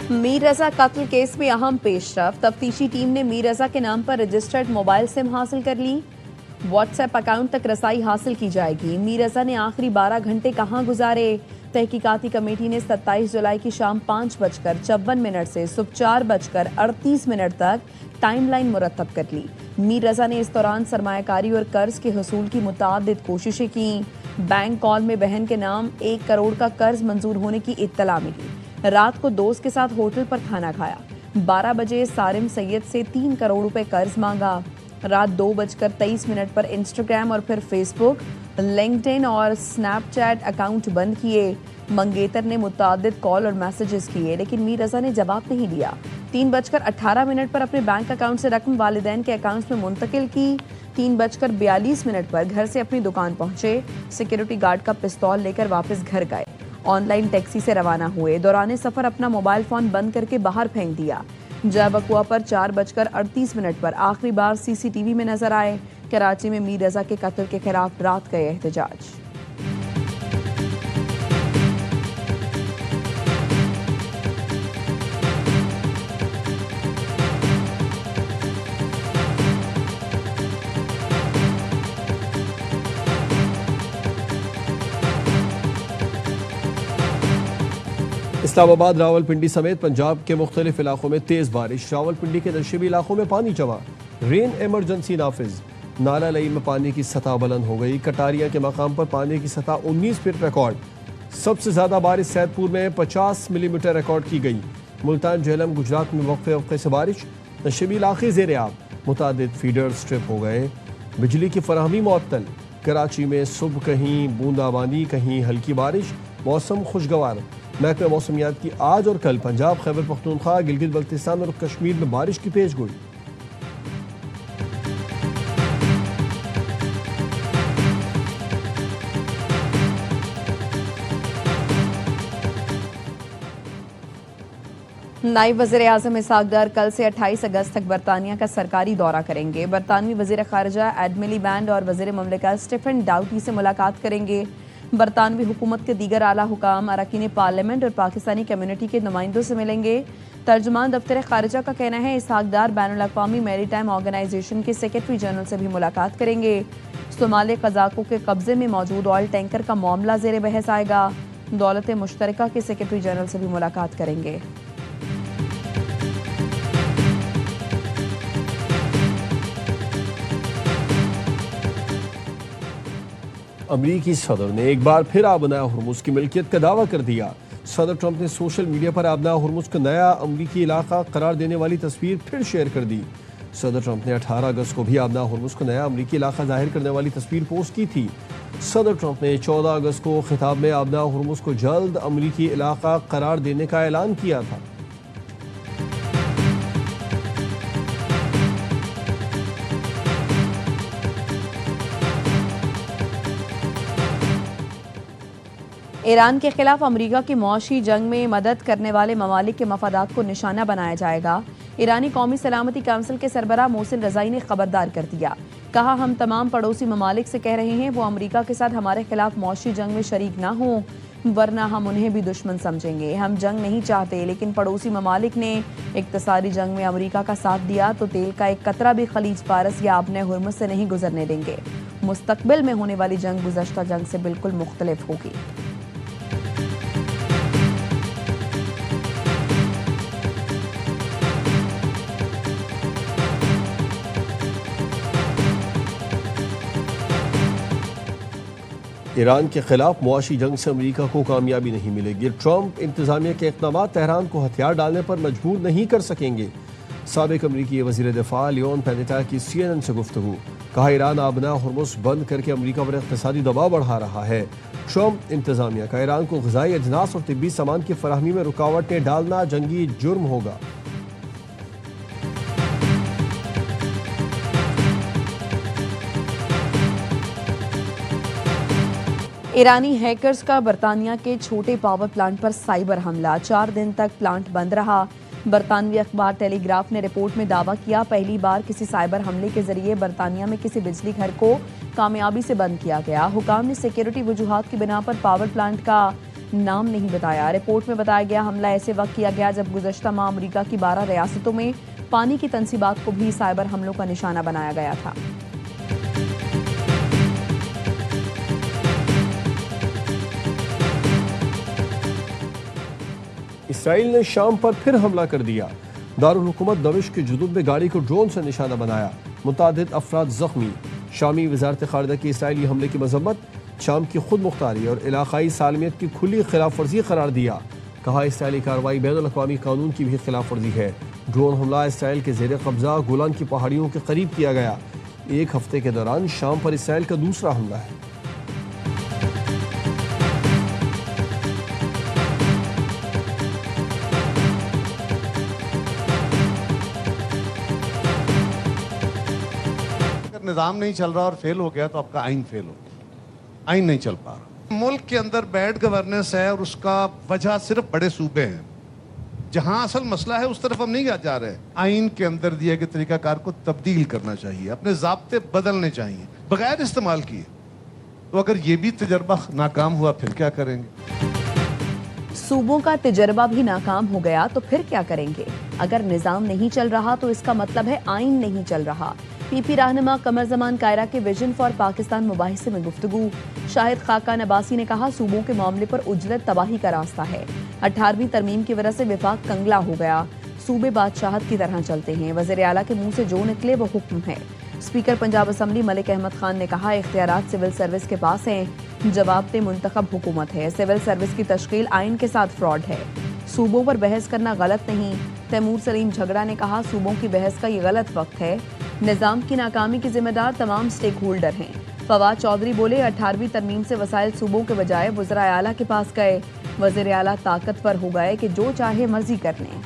मीर रजा कत्ल केस में अहम पेशरफ। तफ्तीशी टीम ने मीर रजा के नाम पर रजिस्टर्ड मोबाइल सिम हासिल कर ली। व्हाट्सएप अकाउंट तक रसाई हासिल की जाएगी। मीर रजा ने आखिरी 12 घंटे कहां गुजारे? तहकीकाती कमेटी ने 27 जुलाई की शाम 5:54 से सुबह 4:38 तक टाइमलाइन मुरतब कर ली। मीर रजा ने इस दौरान सरमायाकारी और कर्ज के हसूल की मुतादिद कोशिशें की। बैंक कॉल में बहन के नाम 1 करोड़ का कर्ज मंजूर होने की इत्तला मिली। रात को दोस्त के साथ होटल पर खाना खाया। 12 बजे सारिम सैयद से 3 करोड़ रुपए कर्ज मांगा। रात 2:23 पर इंस्टाग्राम और फिर फेसबुक, लिंक्डइन और स्नैपचैट अकाउंट बंद किए। मंगेतर ने मुतादिद कॉल और मैसेजेस किए, लेकिन मीर रजा ने जवाब नहीं दिया। 3:18 पर अपने बैंक अकाउंट से रकम वालिदैन के अकाउंट्स में मुंतकिल की। 3:42 पर घर से अपनी दुकान पहुंचे। सिक्योरिटी गार्ड का पिस्तौल लेकर वापस घर गए। ऑनलाइन टैक्सी से रवाना हुए। दौरान सफर अपना मोबाइल फोन बंद करके बाहर फेंक दिया। जाबकुआ पर 4:38 पर आखिरी बार सीसीटीवी में नजर आए। कराची में मीर रजा के कत्ल के खिलाफ रात गए एहतजाज। इस्लामाबाद, रावलपिंडी समेत पंजाब के मुख्तलिफ इलाकों में तेज बारिश। रावलपिंडी के नशीबी इलाकों में पानी जमा। रेन इमरजेंसी नाफिज। नाला लई में पानी की सतह बुलंद हो गई। कटारिया के मकाम पर पानी की सतह 19 फीट रिकॉर्ड। सबसे ज्यादा बारिश सैदपुर में 50 मिलीमीटर रिकॉर्ड की गई। मुल्तान, झेलम, गुजरात में वक्फे वक्फे से बारिश। नशीबी इलाके ज़ेर आब। मुतादिद फीडर स्ट्रिप हो गए। बिजली की फराहमी मुअत्तल। कराची में सुबह कहीं बूंदाबांदी, कहीं हल्की बारिश। मौसम खुशगवार। महकमा मौसमियात की आज और कल पंजाब, खैबर पख्तूनख्वा, गिलगित बल्तिस्तान और कश्मीर में बारिश की पेशगोई। नायब वज़ीर आज़म इसहाक डार कल से 28 अगस्त तक बरतानिया का सरकारी दौरा करेंगे। बरतानवी वज़ीर ख़ारजा एड मिलीबैंड और वज़ीर ममलिकत स्टीफन डाउटी से मुलाकात करेंगे। बरतानवी हुकूमत के दीगर आला हुकाम, अरकान पार्लियामेंट और पाकिस्तानी कम्युनिटी के नुमाइंदों से मिलेंगे। तर्जुमान दफ्तर ख़ारजा का कहना है इसहाक डार बैनुल अक़वामी मैरी टाइम ऑर्गेनाइजेशन के सेक्रेटरी जनरल से भी मुलाकात करेंगे। सोमाली कज़ाकों के कब्जे में मौजूद ऑयल टैंकर का मामला ज़ेर बहस आएगा। दौलत मुश्तरका के सेक्रेटरी जनरल से भी मुलाकात करेंगे। अमरीकी सदर ने एक बार फिर आबना हुर्मुज़ की मिल्कियत का दावा कर दिया। सदर ट्रंप ने सोशल मीडिया पर आबना हुर्मुज़ को नया अमरीकी इलाका करार देने वाली तस्वीर फिर शेयर कर दी। सदर ट्रंप ने 18 अगस्त को भी आबना हुर्मुज़ को नया अमरीकी इलाका जाहिर करने वाली तस्वीर पोस्ट की थी। सदर ट्रंप ने 14 अगस्त को खिताब में आबना हुर्मुज़ को जल्द अमरीकी इलाका करार देने का ऐलान किया था। ईरान के खिलाफ अमरीका की मौशी जंग में मदद करने वाले ममालिक के मफादात को निशाना बनाया जाएगा। ईरानी कौमी सलामती काउंसिल के सरबराह मोहसिन रज़ाई ने खबरदार कर दिया। कहा, हम तमाम पड़ोसी ममालिक से कह रहे हैं वो अमरीका के साथ हमारे खिलाफ मौशी जंग में शरीक ना हों, वरना हम उन्हें भी दुश्मन समझेंगे। हम जंग नहीं चाहते, लेकिन पड़ोसी ममालिक ने इक्तसादी जंग में अमरीका का साथ दिया तो तेल का एक कतरा भी खलीज फारस या आबने हुर्मुज़ से नहीं गुजरने देंगे। मुस्तकबिल में होने वाली जंग गुज़श्ता जंग से बिल्कुल मुख्तलिफ होगी। ईरान के खिलाफ मुआशी जंग से अमरीका को कामयाबी नहीं मिलेगी। ट्रंप इंतजामिया के इक़दाम तेहरान को हथियार डालने पर मजबूर नहीं कर सकेंगे। साबिक अमरीकी वज़ीर दिफा लियोन पेनेटा की CNN से गुफ्तगू। कहा, ईरान आबना हुर्मुज़ बंद करके अमरीका पर इक़्तिसादी दबाव बढ़ा रहा है। ट्रंप इंतजामिया का ईरान को ग़िज़ाई अजनास और तिब्बी सामान की फराहमी में रुकावटें डालना जंगी जुर्म होगा। ईरानी हैकर्स का बरतानिया के छोटे पावर प्लांट पर साइबर हमला। 4 दिन तक प्लांट बंद रहा। बरतानवी अखबार टेलीग्राफ ने रिपोर्ट में दावा किया, पहली बार किसी साइबर हमले के जरिए बरतानिया में किसी बिजली घर को कामयाबी से बंद किया गया। हुकाम ने सिक्योरिटी वजूहात की बिना पर पावर प्लांट का नाम नहीं बताया। रिपोर्ट में बताया गया हमला ऐसे वक्त किया गया जब गुज़श्ता माह अमेरिका की 12 रियासतों में पानी की तंसीबात को भी साइबर हमलों का निशाना बनाया गया था। इसराइल ने शाम पर फिर हमला कर दिया। दारुल हुकूमत दमिश्क के जुनूब में गाड़ी को ड्रोन से निशाना बनाया। मुतादिद अफराद जख्मी। शामी वजारत खारजा की इसराइली हमले की मजम्मत, शाम की खुद मुख्तारी और इलाकाई सालमियत की खुली खिलाफ वर्जी करार दिया। कहा इसराइली कार्रवाई बैनुल अक़वामी कानून की भी खिलाफ वर्जी है। ड्रोन हमला इसराइल के जेर कब्जा गोलान की पहाड़ियों के करीब किया गया। एक हफ्ते के दौरान शाम पर इसराइल का दूसरा हमला है। निज़ाम नहीं चल रहा और फेल हो गया तो आपका आइन फेल हो गया। आइन नहीं चल पा रहा। मुल्क के अंदर बैड गवर्नेंस है और उसका वजह सिर्फ बड़े सूबे हैं। जहां असल मसला है उस तरफ हम नहीं जा रहे। आइन के अंदर दिए गए तरीकाकार को तब्दील करना चाहिए, अपने ज़ाब्ते बदलने चाहिए बगैर इस्तेमाल किए। तो अगर ये भी तजर्बा नाकाम हुआ फिर क्या करेंगे? सूबों का तजर्बा भी नाकाम हो गया तो फिर क्या करेंगे? अगर निज़ाम नहीं चल रहा तो इसका मतलब है आइन नहीं चल रहा। पीपी रहनुमा कमर जमान कायरा के विजन फॉर पाकिस्तान मुबाहिसे में गुफ्तगू। शाहिद खाकान अब्बासी ने कहा सूबों के मामले पर उजलत तबाही का रास्ता है। 18वीं तरमीम की वजह से विफाक कंगला हो गया। सूबे बादशाहत की तरह चलते हैं। वज़ीर आला के मुंह से जो निकले वो हुक्म है। स्पीकर पंजाब असम्बली मलिक अहमद खान ने कहा इख्तियारात सिविल सर्विस के पास हैं। जवाबदेह मुंतखब हुकूमत है। सिविल सर्विस की तश्कील आइन के साथ फ्रॉड है। सूबों पर बहस करना गलत नहीं। तैमूर सलीम झगड़ा ने कहा सूबों की बहस का ये गलत वक्त है। निज़ाम की नाकामी के जिम्मेदार तमाम स्टेक होल्डर हैं। फवाद चौधरी बोले 18वीं तरमीम से वसाइल सूबों के बजाय वज़ीर आला के पास गए। वज़ीर आला ताकतवर हो गए कि जो चाहे मर्जी कर लें।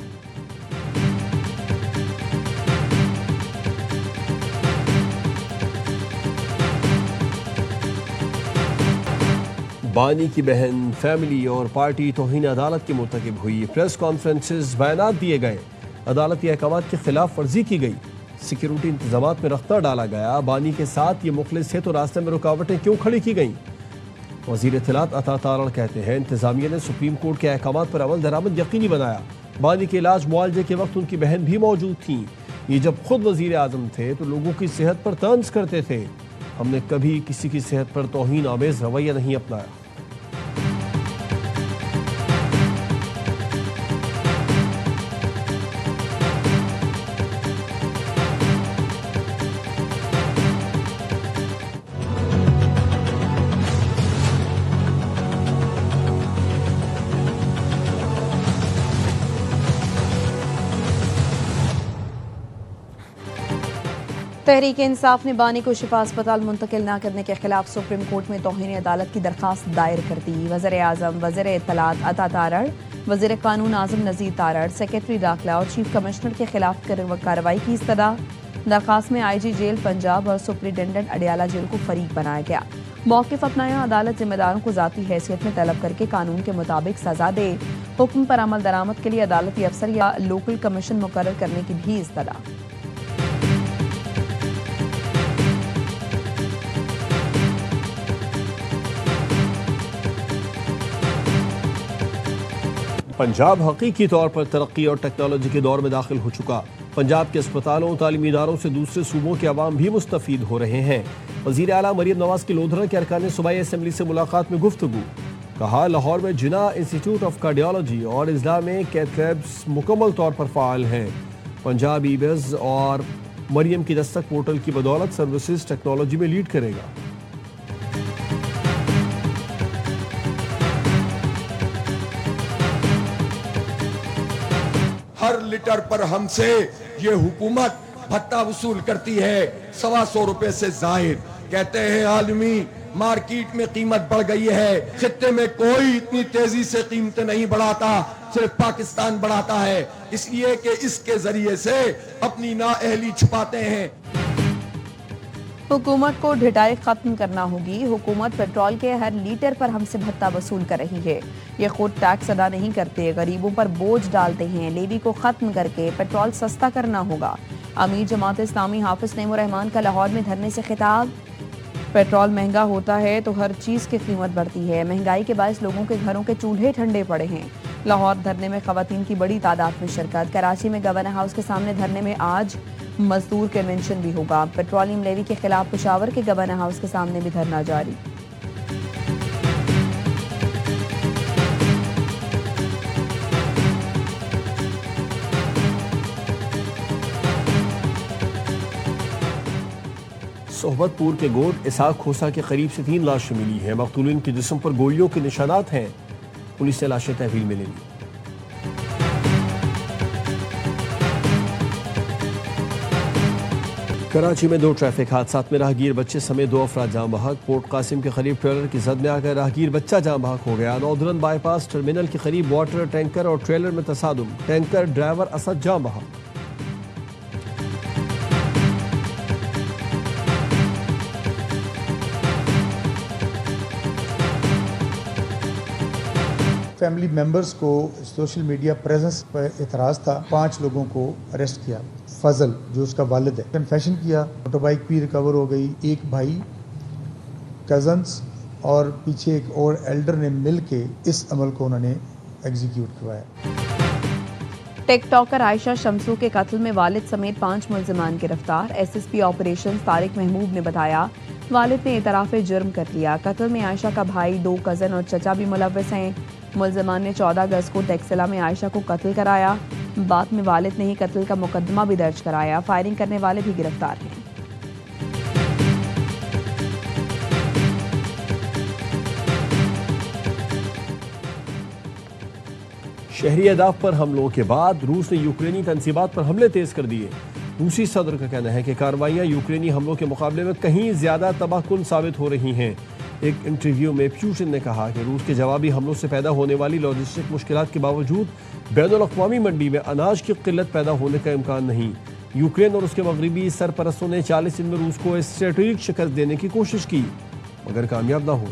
बानी की बहन, फैमिली और पार्टी तौहीन अदालत की मुर्तकिब हुई। प्रेस कॉन्फ्रेंसेस, बयानात दिए गए। अदालती अहकामात की खिलाफ वर्जी की गई। सिक्योरिटी इंतजामात में रफ्ता डाला गया। बानी के साथ ये मुखलिस है तो रास्ते में रुकावटें क्यों खड़ी की गई? वज़ीर इत्तलात अता तारण कहते हैं इंतजामिया ने सुप्रीम कोर्ट के अहकामात पर अमल दरामद यकीनी बनाया। बानी के इलाज मुआवजे के वक्त उनकी बहन भी मौजूद थी। ये जब खुद वज़ीर आज़म थे तो लोगों की सेहत पर तंज करते थे। हमने कभी किसी की सेहत पर तौहीन आमेज रवैया नहीं अपनाया। तहरीक इंसाफ ने बानी को शिफा अस्पताल मुंतकिल न करने के खिलाफ सुप्रीम कोर्ट में तौहीन अदालत की दरखास्त दायर कर दी। वज़ीर आज़म, वज़ीर इत्तलात अता तारड़, वज़ीर कानून आज़म नज़ीर तारड़, सेक्रेटरी दाखिला और चीफ कमिश्नर के खिलाफ कार्रवाई की इस्तदा। दरखास्त में IG जेल पंजाब और सुप्रिटेंडेंट अडियाला जेल को फरीक बनाया गया। मौक़िफ़ अपनाया, अदालत जिम्मेदारों को ज़ाती हैसियत में तलब करके कानून के मुताबिक सज़ा दे। हुक्म पर अमल दरामद के लिए अदालती अफसर या लोकल कमीशन मुकर्रर करने की भी इस्तदा। पंजाब हकीकी तौर पर तरक्की और टेक्नोलॉजी के दौर में दाखिल हो चुका। पंजाब के अस्पतालों, तालीमी इदारों से दूसरे सूबों के अवाम भी मुस्तफ़ीद हो रहे हैं। वज़ीर आला मरियम नवाज की लोधरा के अरकान सूबाई असम्बली से मुलाकात में गुफ्तगू। कहा लाहौर में जिना इंस्टीट्यूट ऑफ कार्डियोलॉजी और इस्लामिक कैथ लैब्स मुकम्मल तौर पर फ़ाल हैं। पंजाब ई-बिज़ और मरियम की दस्तक पोर्टल की बदौलत सर्विसेज टेक्नोलॉजी में लीड करेगा। हर लीटर पर हमसे ये हुकूमत भत्ता वसूल करती है 125 रुपए से जाहिर। कहते हैं आलमी मार्केट में कीमत बढ़ गई है, खित्ते में कोई इतनी तेजी से कीमतें नहीं बढ़ाता, सिर्फ पाकिस्तान बढ़ाता है, इसलिए कि इसके जरिए से अपनी नाअहली छुपाते हैं। हुकूमत को ढिठाई खत्म करना होगी। हुकूमत पेट्रोल के हर लीटर पर हमसे भत्ता वसूल कर रही है। ये खुद टैक्स अदा नहीं करते, गरीबों पर बोझ डालते हैं। लेवी को खत्म करके पेट्रोल सस्ता करना होगा। अमीर जमात इस्लामी हाफिज नईमुर रहमान का लाहौर में धरने से खिताब। पेट्रोल महंगा होता है तो हर चीज़ की कीमत बढ़ती है। महंगाई के बायस लोगों के घरों के चूल्हे ठंडे पड़े हैं। लाहौर धरने में खवातीन की बड़ी तादाद में शिरकत। कराची में गवर्नर हाउस के सामने धरने में आज मजदूर कन्वेंशन भी होगा। पेट्रोलियम लेवी के खिलाफ पेशावर के गवर्नर हाउस के सामने भी धरना जारी। सोहबतपुर के गोद इसाक खोसा के करीब से 3 लाशें मिली हैं। मकतूलिन के जिस्म पर गोलियों के निशानात हैं। पुलिस ने लाशें तहवील में ले ली। कराची में 2 ट्रैफिक हादसात में राहगीर बच्चे समेत 2 अफराद जाम बहक। पोर्ट कासिम के करीब ट्रेलर की जद में आकर राहगीर बच्चा जाम बहक हो गया। नौदरन बाईपास टर्मिनल के करीब वाटर टैंकर और ट्रेलर में तसादुम। टैंकर ड्राइवर असद जाम बहक। फैमिली मेंबर्स को सोशल मीडिया प्रेजेंस पर एतराज़ था। 5 लोगों को अरेस्ट किया। फजल जो उसका वालिद है, कन्फेशन किया। मोटर बाइक भी रिकवर हो गई। एक भाई, कजन्स और पीछे एक और एल्डर ने मिल के इस अमल को उन्होंने एग्जीक्यूट करवाया। टिकटॉकर आयशा शमसू के कत्ल में वालिद समेत 5 मुल्जिमान गिरफ्तार। एसएसपी ऑपरेशन तारिक महमूद ने बताया वालिद ने इतराफ़े जुर्म कर लिया। कत्ल में आयशा का भाई, 2 कज़न और चचा भी मुलव्वस हैं। मुल्जिमान ने 14 अगस्त को टेक्सिला में आयशा को कत्ल कराया। बाद में वालिद ने ही कत्ल का मुकदमा भी दर्ज कराया। फायरिंग करने वाले भी गिरफ्तार हैं। शहरी अहदाफ पर हमलों के बाद रूस ने यूक्रेनी तंसीबात पर हमले तेज कर दिए। रूसी सदर का कहना है कि कार्रवाइयां यूक्रेनी हमलों के मुकाबले में कहीं ज्यादा तबाहकुन साबित हो रही हैं। एक इंटरव्यू में प्यूटिन ने कहा कि रूस के जवाबी हमलों से पैदा होने वाली लॉजिस्टिक मुश्किलात के बावजूद बैनुल-अक़वामी मंडी में अनाज की किल्लत पैदा होने का इम्कान नहीं। यूक्रेन और उसके मगरबी सरपरस्तों ने 40 दिन में रूस को स्ट्रेटेजिक शिकस्त देने की कोशिश की मगर कामयाब न हो।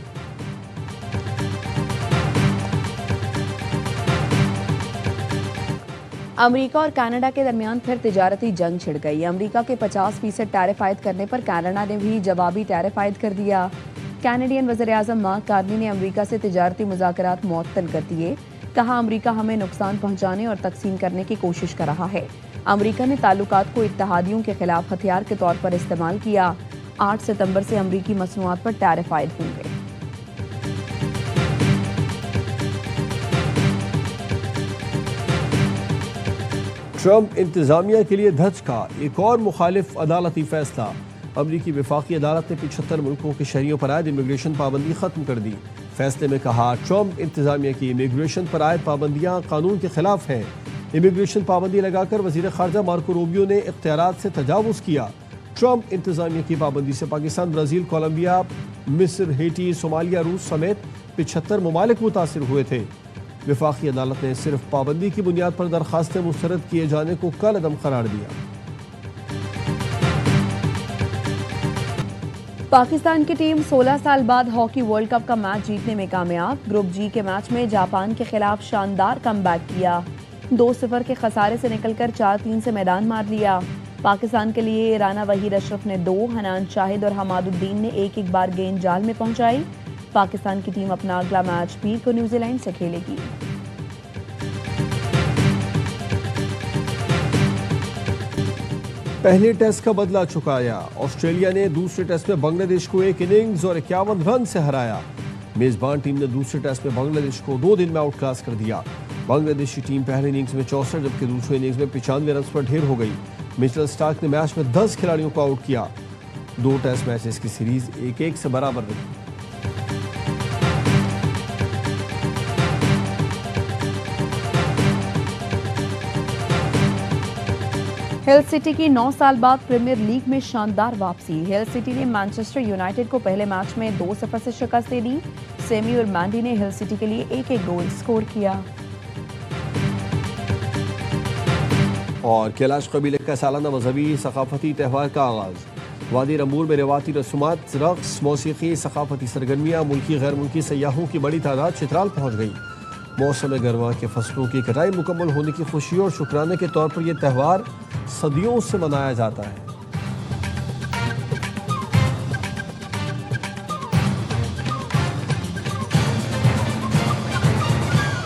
अमेरिका और कनाडा के दरमियान फिर तिजारती जंग छिड़ गई। अमेरिका के 50% टैरिफ आयद करने पर कनाडा ने भी जवाबी टैरिफ आयद कर दिया। कैनेडियन वज़ीर-ए-आज़म मार्क कार्नी ने अमेरिका से तिजारती मुज़ाकरात मुअत्तल कर दिए। कहा अमेरिका हमें नुकसान पहुंचाने और तकसीम करने की कोशिश कर रहा है। अमेरिका ने ताल्लुकात को इत्तेहादियों के खिलाफ हथियार के तौर पर इस्तेमाल किया। 8 सितंबर से अमेरिकी मसनूआत पर टैरिफ आयद होंगे। ट्रंप इंतजामिया के लिए धचका। एक और मुखालिफ अदालती फैसला। अमरीकी वफाकी अदालत ने 75 मुल्कों के शहरियों पर आयद इमिग्रेशन पाबंदी खत्म कर दी। फैसले में कहा ट्रंप इंतजामिया की इमिग्रेशन पर आयद पाबंदियां कानून के खिलाफ हैं। इमिग्रेशन पाबंदी लगाकर वजीर खारजा मार्को रूबियो ने इख्तियारात से तजावुज़ किया। ट्रंप इंतजामिया की पाबंदी से पाकिस्तान, ब्राज़ील, कोलंबिया, मिस्र, हेटी, सोमालिया, रूस समेत 75 ममालिक मुतासिर हुए थे। वफाकी अदालत ने सिर्फ पाबंदी की बुनियाद पर दरखास्तें मुस्तरद किए जाने को कल अदम करार दिया। पाकिस्तान की टीम 16 साल बाद हॉकी वर्ल्ड कप का मैच जीतने में कामयाब। ग्रुप जी के मैच में जापान के खिलाफ शानदार कमबैक किया। 2-0 के खसारे से निकलकर 4-3 से मैदान मार लिया। पाकिस्तान के लिए राना वहीद अशरफ ने 2, हनान शाहिद और हमादुद्दीन ने एक बार गेंद जाल में पहुंचाई। पाकिस्तान की टीम अपना अगला मैच पीर को न्यूजीलैंड से खेलेगी। पहले टेस्ट का बदला चुकाया। ऑस्ट्रेलिया ने दूसरे टेस्ट में बांग्लादेश को 1 इनिंग्स और 51 रन से हराया। मेजबान टीम ने दूसरे टेस्ट में बांग्लादेश को 2 दिन में आउट क्लास कर दिया। बांग्लादेशी टीम पहले इनिंग्स में 64 जबकि दूसरे इनिंग्स में 95 रन पर ढेर हो गई। मिचेल स्टार्क ने मैच में 10 खिलाड़ियों को आउट किया। 2 टेस्ट मैचेस की सीरीज 1-1 से बराबर रही। हिल सिटी की 9 साल बाद प्रीमियर लीग में शानदार वापसी। हिल सिटी ने मैनचेस्टर यूनाइटेड को पहले मैच में 2-0 से शिकस्त दे दी। सेमी और मैंडी ने हिल सिटी के लिए 1-1 गोल स्कोर किया। और कैलाश कबीले का सालाना मजहबी सकाफती त्यौहार का आगाज। वादी रंबूर में रिवायती रसूमात, रक्स, मौसीकी, सकाफती सरगर्मियाँ, मुल्की गैर मुल्की सयाहों की बड़ी तादाद चित्राल पहुँच गई। मौसम गर्मा के फसलों की कटाई मुकम्मल होने की खुशी और शुक्राने के तौर पर यह त्यौहार सदियों से मनाया जाता है।